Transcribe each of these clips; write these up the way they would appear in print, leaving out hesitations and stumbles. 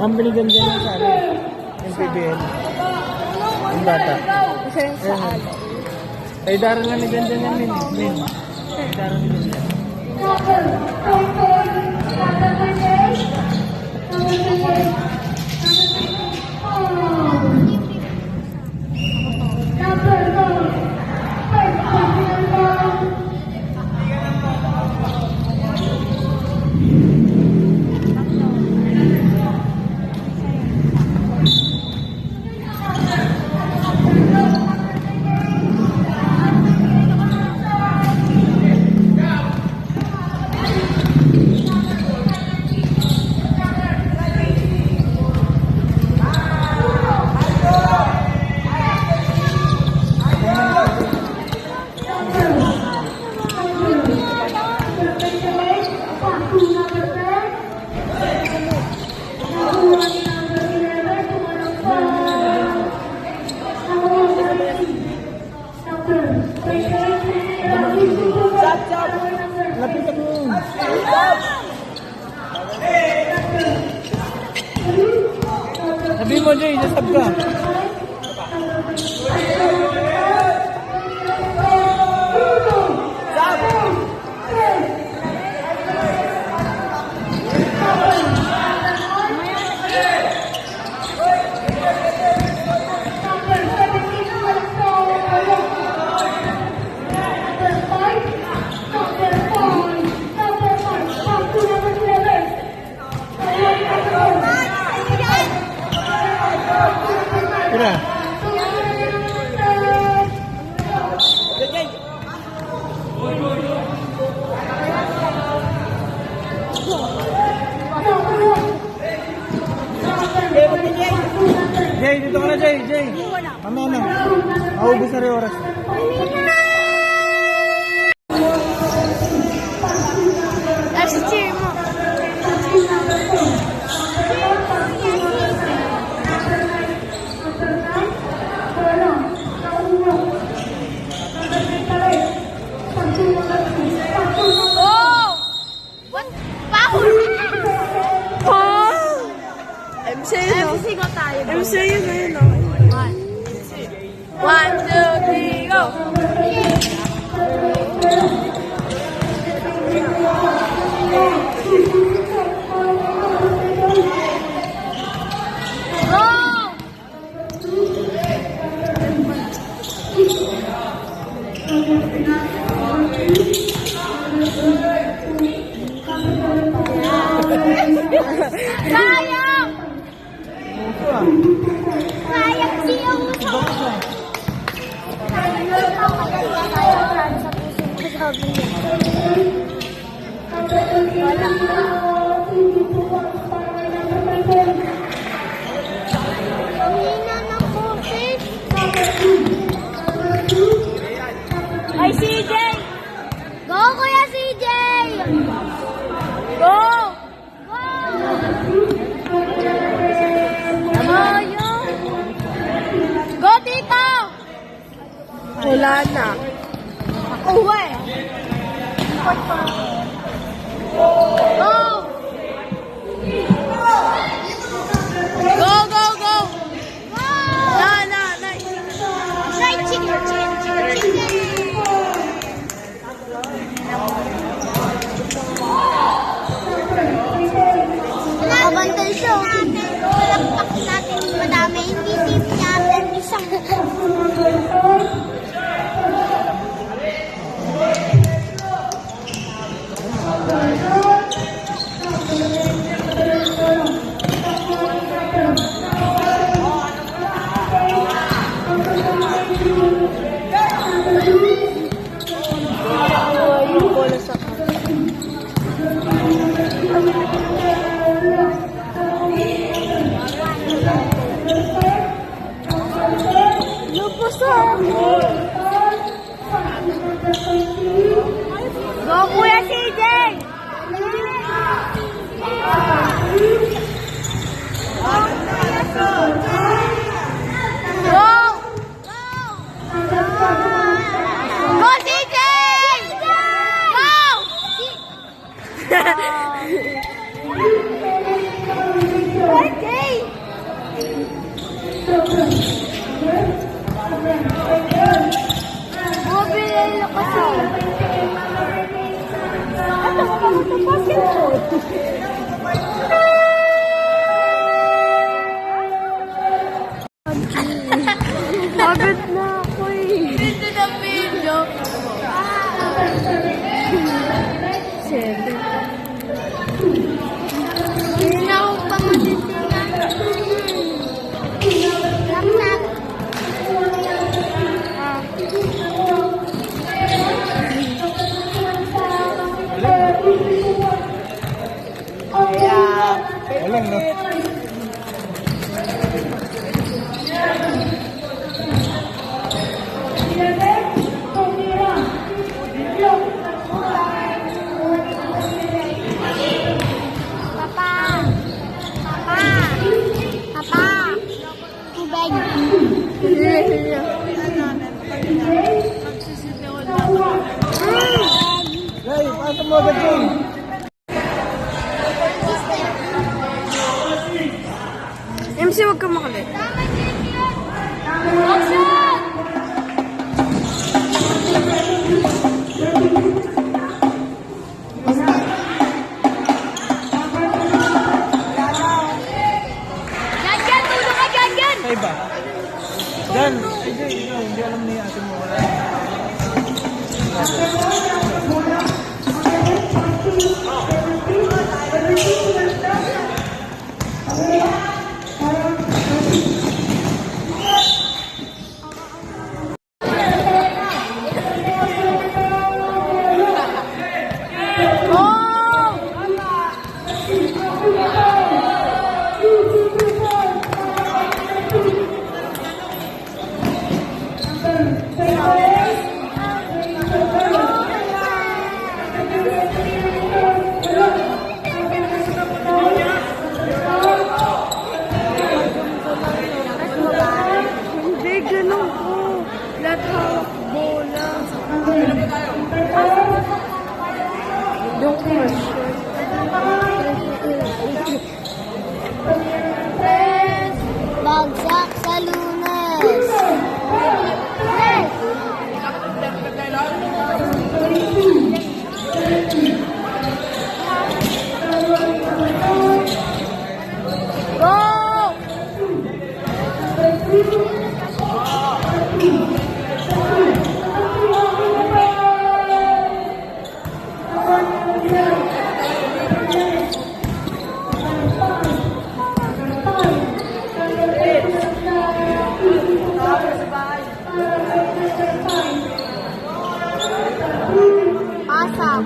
Ang binigyan din ng sari. Yung PBL. Yung bata. Kasi sa ano. Ay, daran nga ni Ganda nga Min. Ay, daran ni Ganda. Lapitan mo. Sabi mo, Jay, nasab ka. Tira. Jay, dito ka na, Jay. Mamaya na. Maubos na rin oras. Cheer mo. Oh! What? Power! MC yun, MC ko tayo. MC yun na yun, One, two, three, go! Go! Sayang! Sayang siya uso! Ay, CJ! Go, Kuya CJ! Go! Go! Go, Tito! Wala na. Uwe! Go! Go, go, go! Na, Right, chicken, chicken. Nakabantay siya. Palakpak natin madami. Hindi team natin isang. MC, wag ka makulit. Action! Yan, tulong ka dyan! Sa iba. Diyan. Ay, hindi alam ni ate mo. Wala. Hindi, ganun ko. Lahat hawak bola. Don't question. Bagsak sa Lunes! Go! Pasok.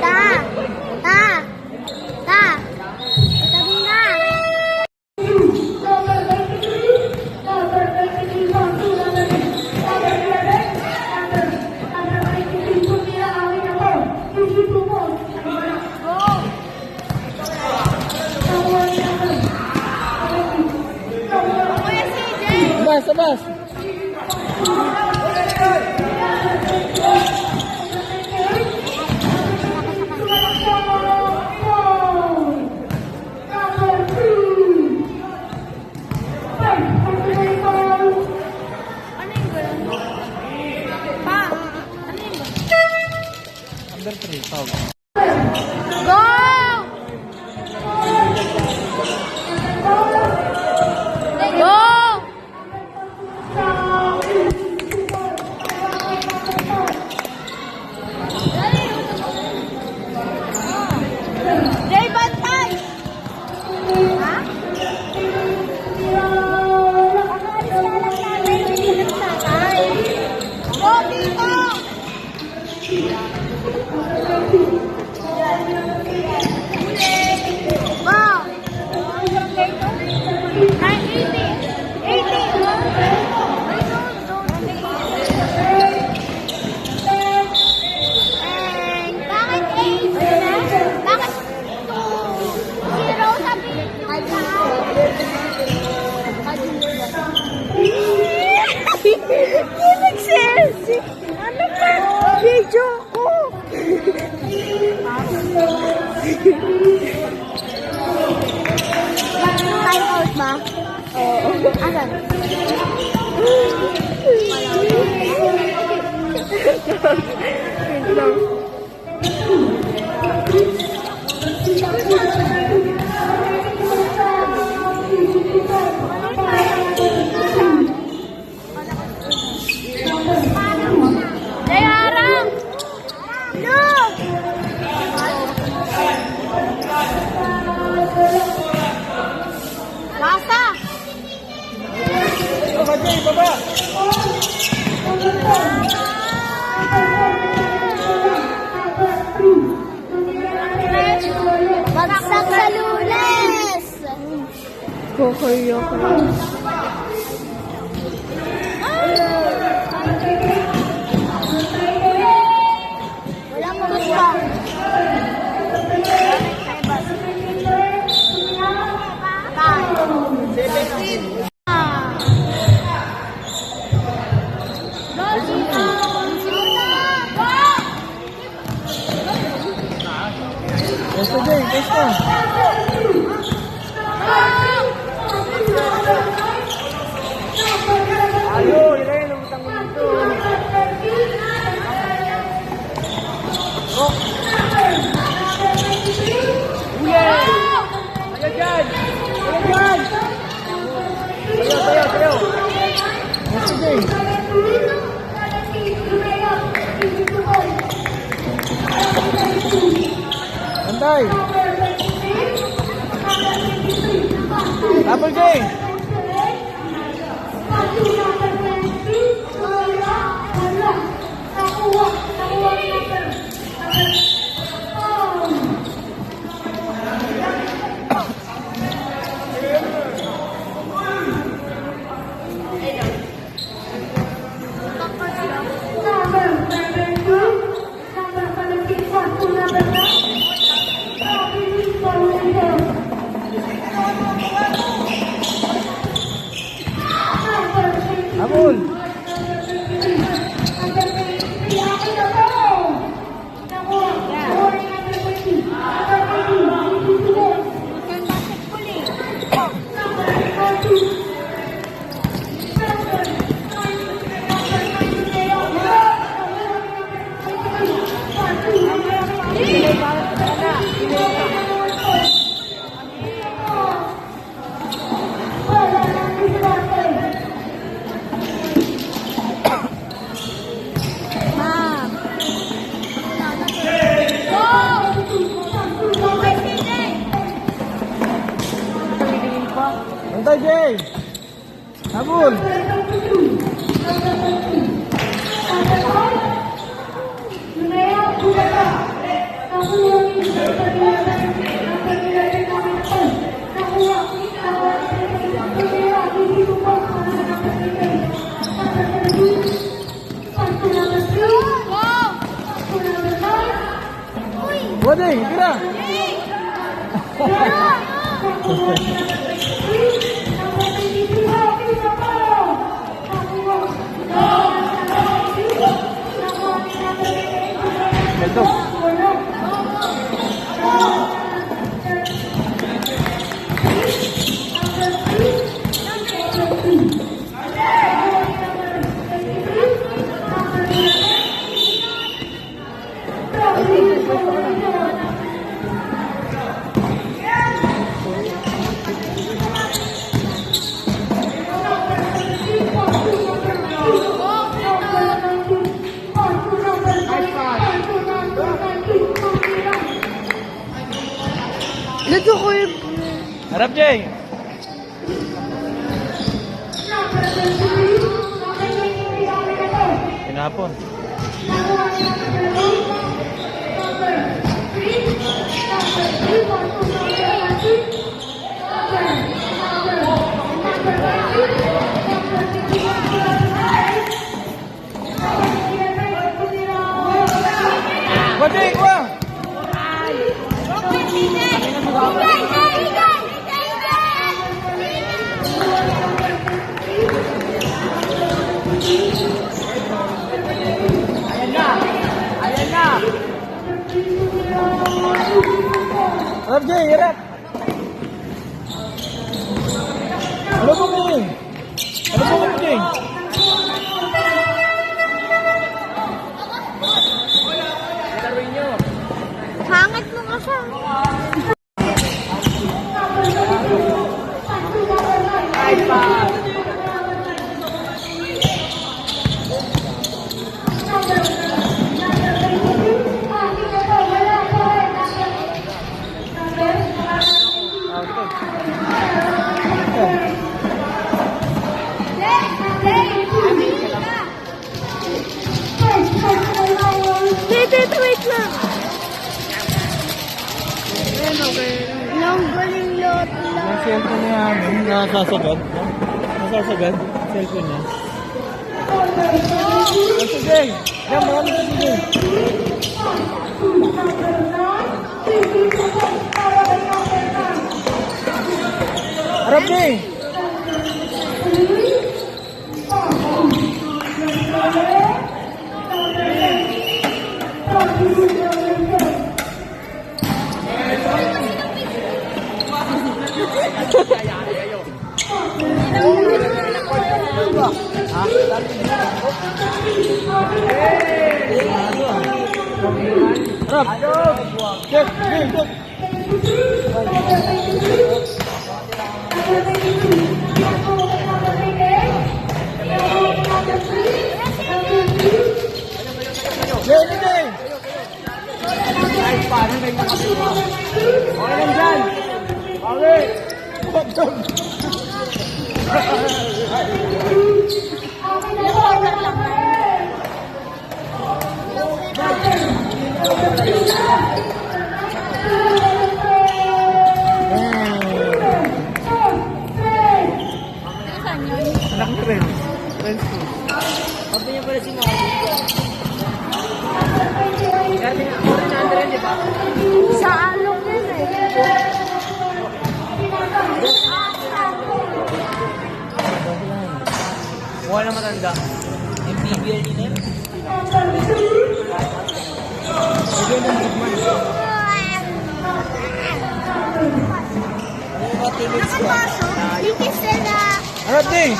Ta! Ta! Ta! Sabi na! Sabas, sabas. Under 3, tawag. Go! Go! Jay, bantay! Ha? Go, dito! Wow! 80. Ano pa? Video ko! Time out ba? Oo. Asan? Wait lang. Dayarang! No! Lasa! Baba, Jay, baba! Bagsak sa Lunes! Kukuyo ko. Wala pa gusto. Jay, test ka. Ayo, ilay, lumutang mo dito. Rock. Uli! Ayo dyan! Ayo dyan! Tayo! Yes, Jay. Bantay! Double J! Abul! Bantay Jay! Abul! Wading, kira! Ito. Dito ko yung... Harap Jay! Pinapon. Wading, wah! Ayan na! Harap Jay, harap! Ano po mo? Ano po mo, Jay? Hangit mo kasi. iPad! Dito, wait lang. Long galing lot lang. Yung cellphone niya, nasasagad. Nasasagad, cellphone niya. Ito, Jay! Yan, marami ka, Jay! Harap, Jay! Harap! Check! Check! Jenny! Ay, paano na yung nakapila? Okay lang dyan! Okay! Anak mo rin. Friends ko. Sabi niya pala si Mami. Dati nga, 400 di ba? Sa alok din eh. Mukha na matanda. MPBL din eh. Sige na, Bigman. Nakapasok. Hindi sila. Harap din!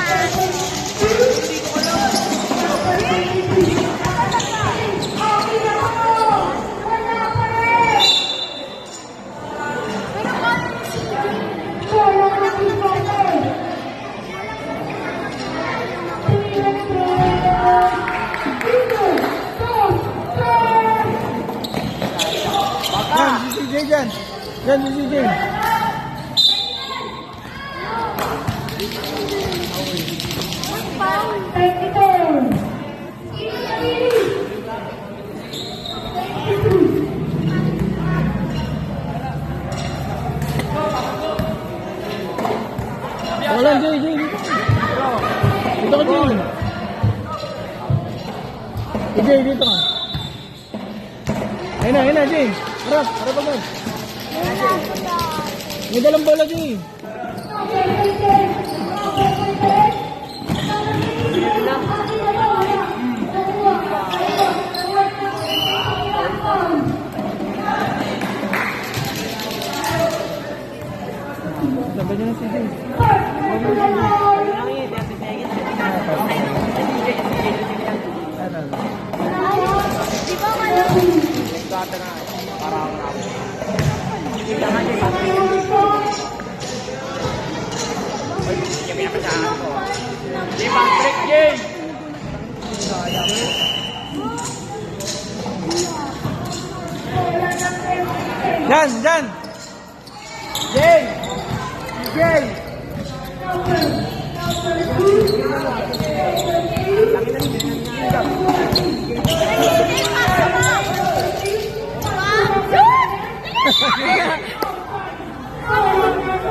Yan, si CJ dyan. Yan, si CJ. Wala, Jay, Jay. Dito ka, Jay. Jay, dito ka. Ayun na, Jay. Harap agad. May dalang bola, Jay. Sabi niya na si Jay. Di ba kayo? Dyan! Jay! Jay!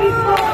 Wow!